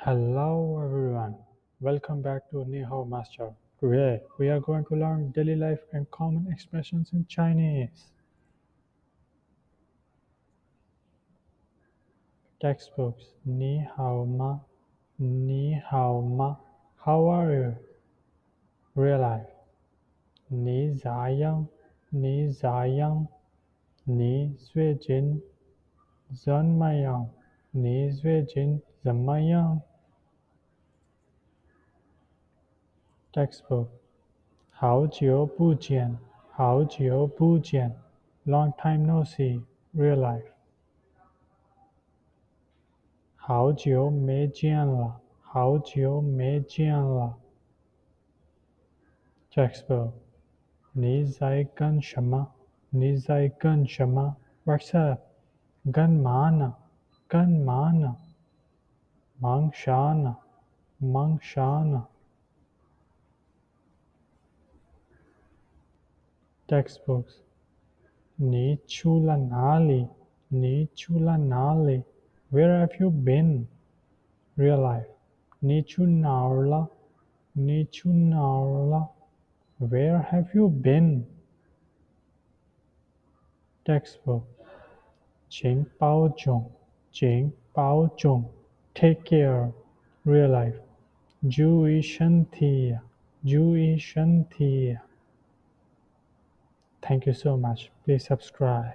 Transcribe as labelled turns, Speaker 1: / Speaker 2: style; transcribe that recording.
Speaker 1: Hello everyone, welcome back to Ni Hao Master. Today we are going to learn daily life and common expressions in Chinese. Textbooks. Ni hao ma, ni hao ma. How are you? Real life. Ni za yang, ni za yang. Ni zui jin, zhen ma yang. Ni zui jin, zhen ma yang. Textbook. 好久不见，好久不见 Long time no see, real life. 好久没见了，好久没见了 Textbook. 你在干什么？你在干什么 What's up? 干嘛呢？干嘛呢？忙啥呢？忙啥呢 Textbooks. 你去了哪里？你去了哪里 Where have you been? Real life. 你去哪儿了？你去哪儿了 Where have you been? Textbook. 请保重，请保重 Take care. Real life. 注意身体，注意身体 Thank you so much. Please subscribe.